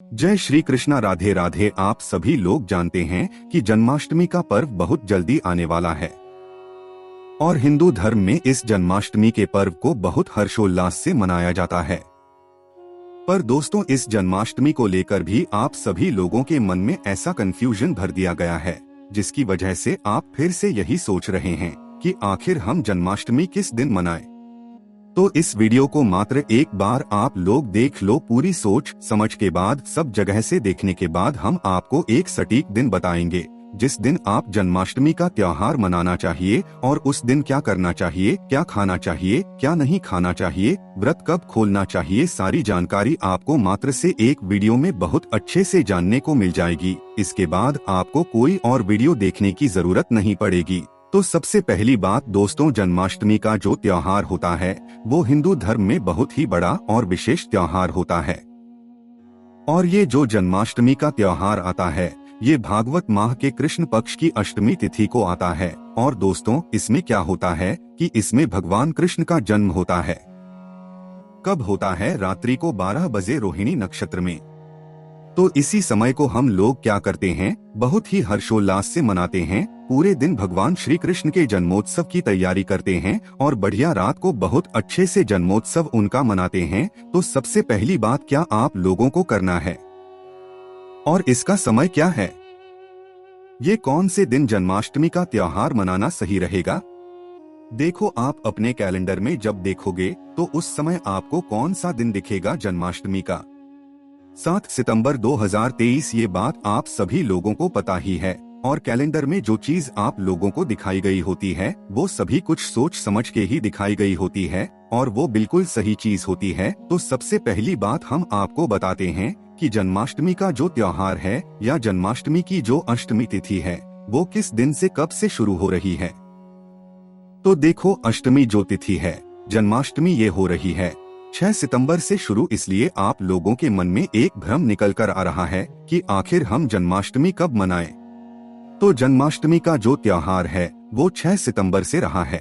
जय श्री कृष्णा। राधे राधे। आप सभी लोग जानते हैं कि जन्माष्टमी का पर्व बहुत जल्दी आने वाला है और हिंदू धर्म में इस जन्माष्टमी के पर्व को बहुत हर्षोल्लास से मनाया जाता है। पर दोस्तों, इस जन्माष्टमी को लेकर भी आप सभी लोगों के मन में ऐसा कंफ्यूजन भर दिया गया है, जिसकी वजह से आप फिर से यही सोच रहे हैं कि आखिर हम जन्माष्टमी किस दिन मनाएं। तो इस वीडियो को मात्र एक बार आप लोग देख लो। पूरी सोच समझ के बाद, सब जगह से देखने के बाद हम आपको एक सटीक दिन बताएंगे जिस दिन आप जन्माष्टमी का त्योहार मनाना चाहिए और उस दिन क्या करना चाहिए, क्या खाना चाहिए, क्या नहीं खाना चाहिए, व्रत कब खोलना चाहिए। सारी जानकारी आपको मात्र से एक वीडियो में बहुत अच्छे से जानने को मिल जाएगी। इसके बाद आपको कोई और वीडियो देखने की जरूरत नहीं पड़ेगी। तो सबसे पहली बात दोस्तों, जन्माष्टमी का जो त्योहार होता है वो हिंदू धर्म में बहुत ही बड़ा और विशेष त्योहार होता है। और ये जो जन्माष्टमी का त्योहार आता है ये भागवत माह के कृष्ण पक्ष की अष्टमी तिथि को आता है। और दोस्तों, इसमें क्या होता है कि इसमें भगवान कृष्ण का जन्म होता है। कब होता है? रात्रि को 12 बजे रोहिणी नक्षत्र में। तो इसी समय को हम लोग क्या करते हैं, बहुत ही हर्षोल्लास से मनाते हैं। पूरे दिन भगवान श्री कृष्ण के जन्मोत्सव की तैयारी करते हैं और बढ़िया रात को बहुत अच्छे से जन्मोत्सव उनका मनाते हैं। तो सबसे पहली बात क्या आप लोगों को करना है और इसका समय क्या है, ये कौन से दिन जन्माष्टमी का त्योहार मनाना सही रहेगा। देखो, आप अपने कैलेंडर में जब देखोगे तो उस समय आपको कौन सा दिन दिखेगा जन्माष्टमी का। 7 सितंबर 2023। ये बात आप सभी लोगों को पता ही है। और कैलेंडर में जो चीज आप लोगों को दिखाई गई होती है वो सभी कुछ सोच समझ के ही दिखाई गई होती है और वो बिल्कुल सही चीज होती है। तो सबसे पहली बात हम आपको बताते हैं कि जन्माष्टमी का जो त्योहार है या जन्माष्टमी की जो अष्टमी तिथि है वो किस दिन से कब से शुरू हो रही है। तो देखो, अष्टमी जो तिथि है, जन्माष्टमी ये हो रही है 6 सितंबर से शुरू। इसलिए आप लोगों के मन में एक भ्रम निकल कर आ रहा है कि आखिर हम जन्माष्टमी कब मनाएं। तो जन्माष्टमी का जो त्योहार है वो 6 सितंबर से रहा है।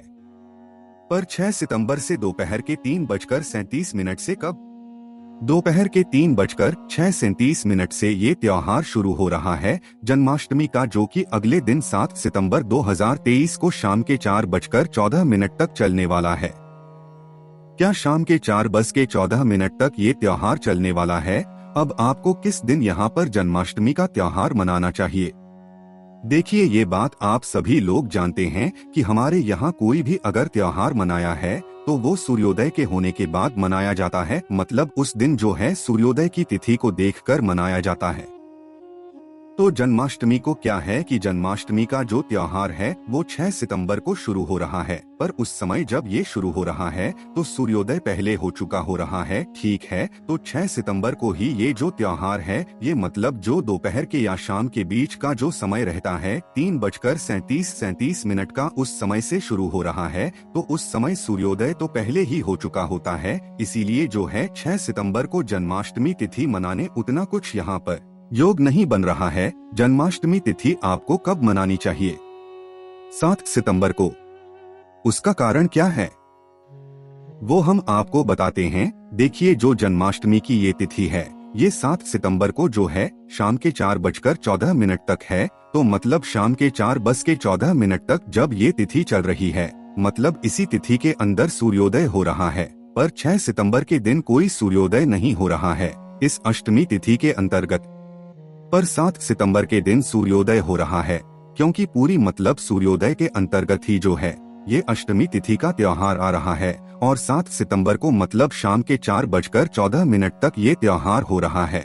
पर 6 सितंबर से दोपहर के 3:37 से कब? दोपहर के 3:37 से ये त्योहार शुरू हो रहा है जन्माष्टमी का, जो कि अगले दिन 7 सितंबर 2023 को शाम के 4:14 तक चलने वाला है। क्या शाम के 4:14 तक ये त्योहार चलने वाला है? अब आपको किस दिन यहाँ पर जन्माष्टमी का त्योहार मनाना चाहिए। देखिए, ये बात आप सभी लोग जानते हैं कि हमारे यहाँ कोई भी अगर त्योहार मनाया है तो वो सूर्योदय के होने के बाद मनाया जाता है। मतलब उस दिन जो है सूर्योदय की तिथि को देखकर मनाया जाता है। तो जन्माष्टमी को क्या है कि जन्माष्टमी का जो त्योहार है वो 6 सितंबर को शुरू हो रहा है। पर उस समय जब ये शुरू हो रहा है तो सूर्योदय पहले हो चुका हो रहा है। ठीक है, तो 6 सितंबर को ही ये जो त्योहार है, ये मतलब जो दोपहर के या शाम के बीच का जो समय रहता है 3:37 का, उस समय से शुरू हो रहा है। तो उस समय सूर्योदय तो पहले ही हो चुका होता है। इसीलिए जो है 6 सितंबर को जन्माष्टमी तिथि मनाने उतना कुछ यहाँ पर योग नहीं बन रहा है। जन्माष्टमी तिथि आपको कब मनानी चाहिए? 7 सितंबर को। उसका कारण क्या है वो हम आपको बताते हैं। देखिए, जो जन्माष्टमी की ये तिथि है ये 7 सितंबर को जो है शाम के 4:14 तक है। तो मतलब शाम के 4:14 तक जब ये तिथि चल रही है, मतलब इसी तिथि के अंदर सूर्योदय हो रहा है। पर 6 सितंबर के दिन कोई सूर्योदय नहीं हो रहा है इस अष्टमी तिथि के अंतर्गत। पर 7 सितंबर के दिन सूर्योदय हो रहा है, क्योंकि पूरी मतलब सूर्योदय के अंतर्गत ही जो है ये अष्टमी तिथि का त्योहार आ रहा है। और 7 सितंबर को मतलब शाम के 4:14 तक ये त्योहार हो रहा है।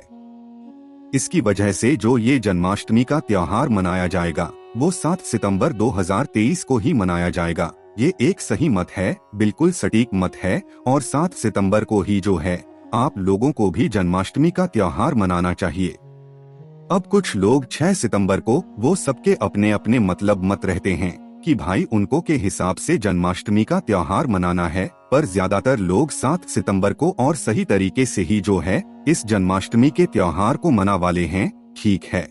इसकी वजह से जो ये जन्माष्टमी का त्योहार मनाया जाएगा वो 7 सितंबर 2023 को ही मनाया जाएगा। ये एक सही मत है, बिल्कुल सटीक मत है। और 7 सितंबर को ही जो है आप लोगों को भी जन्माष्टमी का त्योहार मनाना चाहिए। अब कुछ लोग 6 सितंबर को, वो सबके अपने अपने मतलब मत रहते हैं कि भाई उनको के हिसाब से जन्माष्टमी का त्योहार मनाना है। पर ज्यादातर लोग 7 सितंबर को और सही तरीके से ही जो है इस जन्माष्टमी के त्योहार को मना वाले हैं। ठीक है,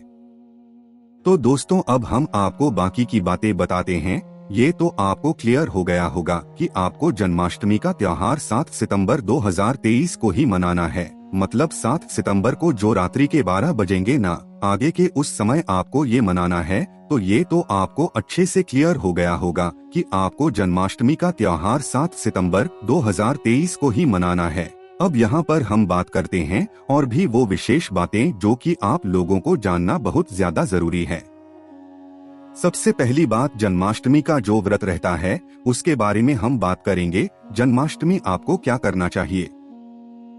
तो दोस्तों अब हम आपको बाकी की बातें बताते हैं। ये तो आपको क्लियर हो गया होगा कि आपको जन्माष्टमी का त्योहार 7 सितंबर 2023 को ही मनाना है। मतलब 7 सितंबर को जो रात्रि के 12 बजेंगे ना, आगे के उस समय आपको ये मनाना है। तो ये तो आपको अच्छे से क्लियर हो गया होगा कि आपको जन्माष्टमी का त्योहार 7 सितंबर 2023 को ही मनाना है। अब यहाँ पर हम बात करते हैं और भी वो विशेष बातें जो कि आप लोगों को जानना बहुत ज्यादा जरूरी है। सबसे पहली बात, जन्माष्टमी का जो व्रत रहता है उसके बारे में हम बात करेंगे। जन्माष्टमी आपको क्या करना चाहिए,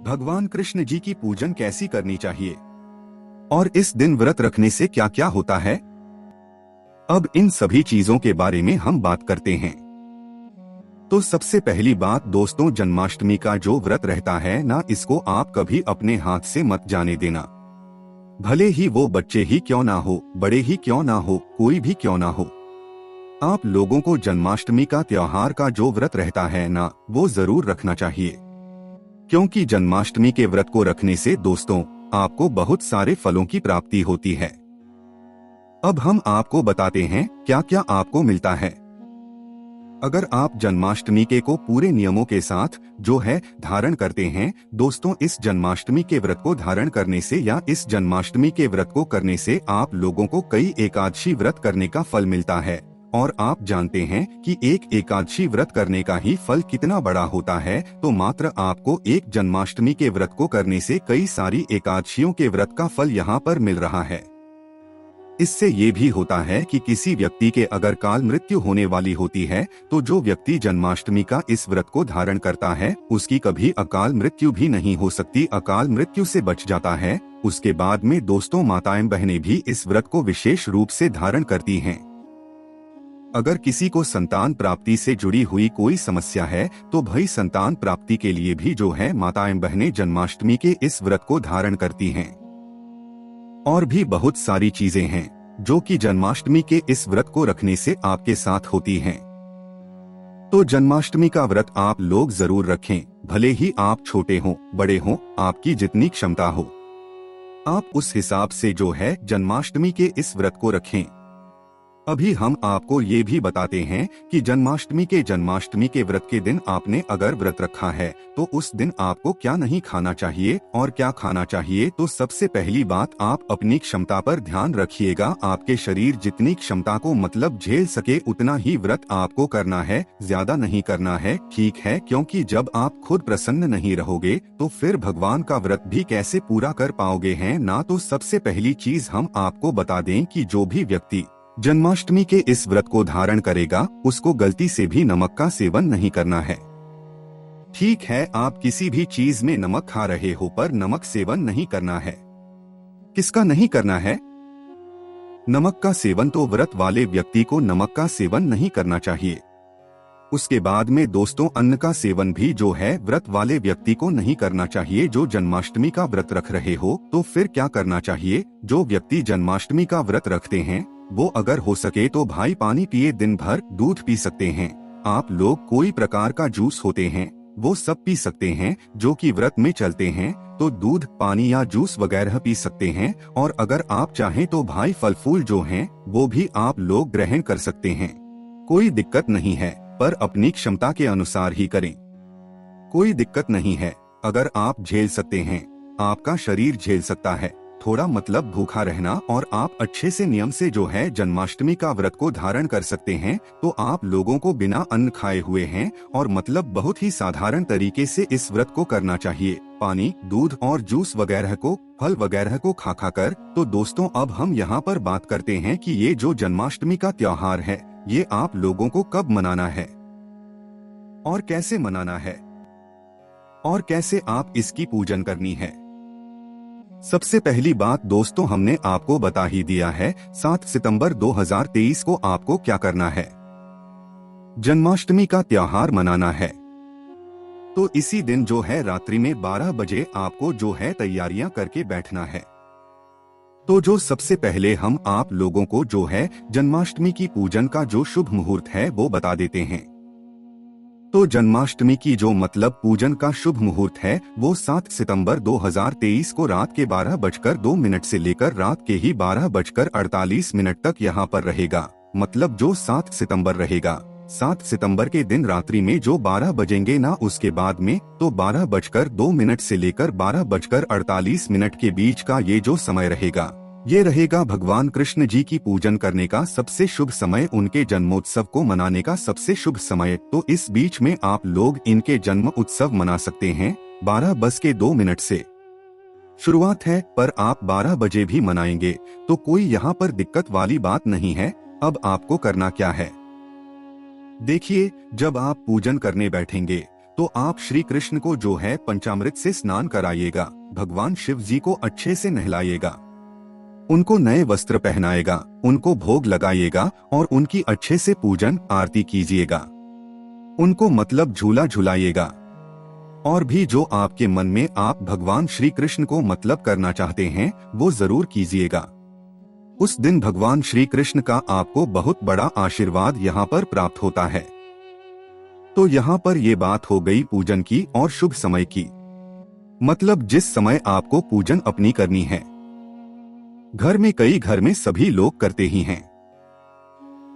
भगवान कृष्ण जी की पूजन कैसी करनी चाहिए और इस दिन व्रत रखने से क्या क्या होता है। अब इन सभी चीजों के बारे में हम बात करते हैं। तो सबसे पहली बात दोस्तों, जन्माष्टमी का जो व्रत रहता है ना, इसको आप कभी अपने हाथ से मत जाने देना। भले ही वो बच्चे ही क्यों ना हो, बड़े ही क्यों ना हो, कोई भी क्यों ना हो, आप लोगों को जन्माष्टमी का त्योहार का जो व्रत रहता है ना, वो जरूर रखना चाहिए। क्योंकि जन्माष्टमी के व्रत को रखने से दोस्तों आपको बहुत सारे फलों की प्राप्ति होती है। अब हम आपको बताते हैं क्या क्या आपको मिलता है। अगर आप जन्माष्टमी के को पूरे नियमों के साथ जो है धारण करते हैं दोस्तों, इस जन्माष्टमी के व्रत को धारण करने से या इस जन्माष्टमी के व्रत को करने से आप लोगों को कई एकादशी व्रत करने का फल मिलता है। और आप जानते हैं कि एक एकादशी व्रत करने का ही फल कितना बड़ा होता है। तो मात्र आपको एक जन्माष्टमी के व्रत को करने से कई सारी एकादशियों के व्रत का फल यहाँ पर मिल रहा है। इससे ये भी होता है कि किसी व्यक्ति के अगर काल मृत्यु होने वाली होती है तो जो व्यक्ति जन्माष्टमी का इस व्रत को धारण करता है उसकी कभी अकाल मृत्यु भी नहीं हो सकती, अकाल मृत्यु से बच जाता है। उसके बाद में दोस्तों माताएं बहनें भी इस व्रत को विशेष रूप से धारण करती हैं। अगर किसी को संतान प्राप्ति से जुड़ी हुई कोई समस्या है तो भाई संतान प्राप्ति के लिए भी जो है माताएं बहनें जन्माष्टमी के इस व्रत को धारण करती हैं। और भी बहुत सारी चीजें हैं जो कि जन्माष्टमी के इस व्रत को रखने से आपके साथ होती हैं। तो जन्माष्टमी का व्रत आप लोग जरूर रखें, भले ही आप छोटे हों बड़े हों, आपकी जितनी क्षमता हो आप उस हिसाब से जो है जन्माष्टमी के इस व्रत को रखें। अभी हम आपको ये भी बताते हैं कि जन्माष्टमी के व्रत के दिन आपने अगर व्रत रखा है तो उस दिन आपको क्या नहीं खाना चाहिए और क्या खाना चाहिए। तो सबसे पहली बात, आप अपनी क्षमता पर ध्यान रखिएगा। आपके शरीर जितनी क्षमता को मतलब झेल सके उतना ही व्रत आपको करना है, ज्यादा नहीं करना है, ठीक है। क्योंकि जब आप खुद प्रसन्न नहीं रहोगे तो फिर भगवान का व्रत भी कैसे पूरा कर पाओगे हैं ना। तो सबसे पहली चीज हम आपको बता दें कि जो भी व्यक्ति जन्माष्टमी के इस व्रत को धारण करेगा उसको गलती से भी नमक का सेवन नहीं करना है। ठीक है, आप किसी भी चीज में नमक खा रहे हो पर नमक सेवन नहीं करना है। किसका नहीं करना है? नमक का सेवन तो व्रत वाले व्यक्ति को नमक का सेवन नहीं करना चाहिए। उसके बाद में दोस्तों अन्न का सेवन भी जो है व्रत वाले व्यक्ति को नहीं करना चाहिए। जो जन्माष्टमी का व्रत रख रहे हो तो फिर क्या करना चाहिए, जो व्यक्ति जन्माष्टमी का व्रत रखते हैं वो अगर हो सके तो भाई पानी पिए, दिन भर दूध पी सकते हैं। आप लोग कोई प्रकार का जूस होते हैं वो सब पी सकते हैं जो कि व्रत में चलते हैं। तो दूध, पानी या जूस वगैरह पी सकते हैं। और अगर आप चाहें तो भाई फल फूल जो हैं वो भी आप लोग ग्रहण कर सकते हैं, कोई दिक्कत नहीं है, पर अपनी क्षमता के अनुसार ही करें, कोई दिक्कत नहीं है। अगर आप झेल सकते हैं, आपका शरीर झेल सकता है थोड़ा मतलब भूखा रहना और आप अच्छे से नियम से जो है जन्माष्टमी का व्रत को धारण कर सकते हैं, तो आप लोगों को बिना अन्न खाए हुए हैं और मतलब बहुत ही साधारण तरीके से इस व्रत को करना चाहिए। पानी, दूध और जूस वगैरह को, फल वगैरह को खा खा कर। तो दोस्तों अब हम यहाँ पर बात करते हैं कि ये जो जन्माष्टमी का त्योहार है ये आप लोगों को कब मनाना है और कैसे मनाना है और कैसे आप इसकी पूजन करनी है। सबसे पहली बात दोस्तों हमने आपको बता ही दिया है, 7 सितंबर 2023 को आपको क्या करना है, जन्माष्टमी का त्योहार मनाना है। तो इसी दिन जो है रात्रि में 12 बजे आपको जो है तैयारियां करके बैठना है। तो जो सबसे पहले हम आप लोगों को जो है जन्माष्टमी की पूजन का जो शुभ मुहूर्त है वो बता देते हैं। तो जन्माष्टमी की जो मतलब पूजन का शुभ मुहूर्त है वो 7 सितंबर 2023 को रात के 12:02 से लेकर रात के ही 12:48 तक यहाँ पर रहेगा। मतलब जो 7 सितंबर रहेगा 7 सितंबर के दिन रात्रि में जो 12 बजेंगे ना, उसके बाद में तो 12:02 से लेकर 12:48 के बीच का ये जो समय रहेगा, ये रहेगा भगवान कृष्ण जी की पूजन करने का सबसे शुभ समय, उनके जन्मोत्सव को मनाने का सबसे शुभ समय। तो इस बीच में आप लोग इनके जन्म उत्सव मना सकते हैं। 12:02 से शुरुआत है, पर आप 12 बजे भी मनाएंगे तो कोई यहाँ पर दिक्कत वाली बात नहीं है। अब आपको करना क्या है, देखिए, जब आप पूजन करने बैठेंगे तो आप श्री कृष्ण को जो है पंचामृत से स्नान कराइएगा, भगवान शिव जी को अच्छे से नहलाइएगा, उनको नए वस्त्र पहनाएगा, उनको भोग लगाइएगा और उनकी अच्छे से पूजन आरती कीजिएगा, उनको मतलब झूला झुलाइएगा। और भी जो आपके मन में आप भगवान श्री कृष्ण को मतलब करना चाहते हैं वो जरूर कीजिएगा। उस दिन भगवान श्री कृष्ण का आपको बहुत बड़ा आशीर्वाद यहाँ पर प्राप्त होता है। तो यहाँ पर ये बात हो गई पूजन की और शुभ समय की, मतलब जिस समय आपको पूजन अपनी करनी है। घर में सभी लोग करते ही हैं,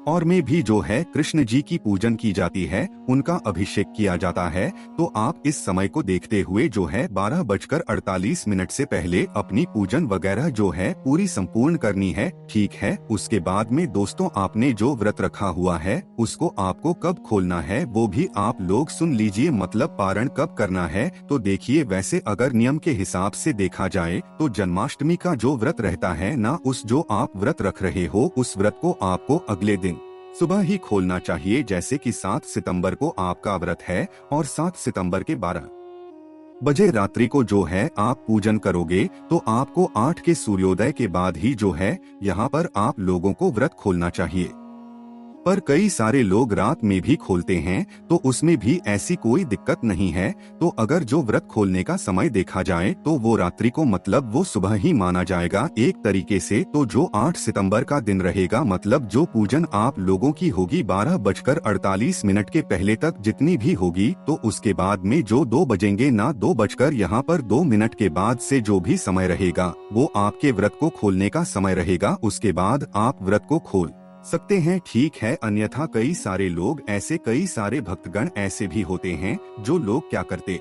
और में भी जो है कृष्ण जी की पूजन की जाती है, उनका अभिषेक किया जाता है। तो आप इस समय को देखते हुए जो है 12:48 से पहले अपनी पूजन वगैरह जो है पूरी संपूर्ण करनी है, ठीक है। उसके बाद में दोस्तों, आपने जो व्रत रखा हुआ है उसको आपको कब खोलना है वो भी आप लोग सुन लीजिए, मतलब पारण कब करना है। तो देखिए, वैसे अगर नियम के हिसाब से देखा जाए तो जन्माष्टमी का जो व्रत रहता है ना, उस जो आप व्रत रख रहे हो उस व्रत को आपको अगले दिन सुबह ही खोलना चाहिए। जैसे कि 7 सितंबर को आपका व्रत है और 7 सितंबर के 12 बजे रात्रि को जो है आप पूजन करोगे, तो आपको 8 के सूर्योदय के बाद ही जो है यहाँ पर आप लोगों को व्रत खोलना चाहिए। पर कई सारे लोग रात में भी खोलते हैं, तो उसमें भी ऐसी कोई दिक्कत नहीं है। तो अगर जो व्रत खोलने का समय देखा जाए तो वो रात्रि को मतलब वो सुबह ही माना जाएगा एक तरीके से। तो जो 8 सितंबर का दिन रहेगा, मतलब जो पूजन आप लोगों की होगी 12:48 के पहले तक जितनी भी होगी, तो उसके बाद में जो 2 बजेंगे ना, 2:02 के बाद से जो भी समय रहेगा वो आपके व्रत को खोलने का समय रहेगा। उसके बाद आप व्रत को खोल सकते हैं, ठीक है। अन्यथा कई सारे लोग ऐसे, कई सारे भक्तगण ऐसे भी होते हैं जो लोग क्या करते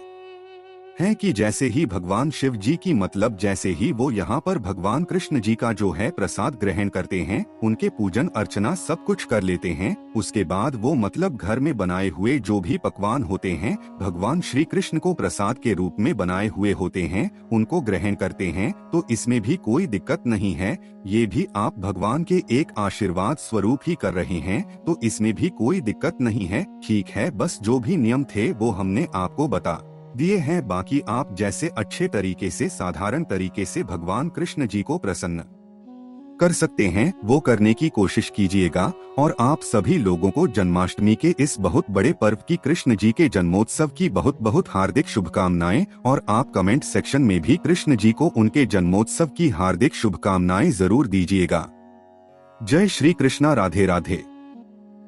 हैं कि जैसे ही भगवान शिव जी की मतलब जैसे ही वो यहाँ पर भगवान कृष्ण जी का जो है प्रसाद ग्रहण करते हैं, उनके पूजन अर्चना सब कुछ कर लेते हैं, उसके बाद वो मतलब घर में बनाए हुए जो भी पकवान होते हैं भगवान श्री कृष्ण को प्रसाद के रूप में बनाए हुए होते हैं, उनको ग्रहण करते हैं। तो इसमें भी कोई दिक्कत नहीं है, ये भी आप भगवान के एक आशीर्वाद स्वरूप ही कर रहे हैं, तो इसमें भी कोई दिक्कत नहीं है, ठीक है। बस जो भी नियम थे वो हमने आपको बता दिए हैं। बाकी आप जैसे अच्छे तरीके से, साधारण तरीके से भगवान कृष्ण जी को प्रसन्न कर सकते हैं वो करने की कोशिश कीजिएगा। और आप सभी लोगों को जन्माष्टमी के इस बहुत बड़े पर्व की, कृष्ण जी के जन्मोत्सव की बहुत बहुत हार्दिक शुभकामनाएं। और आप कमेंट सेक्शन में भी कृष्ण जी को उनके जन्मोत्सव की हार्दिक शुभकामनाएं जरूर दीजिएगा। जय श्री कृष्णा, राधे राधे।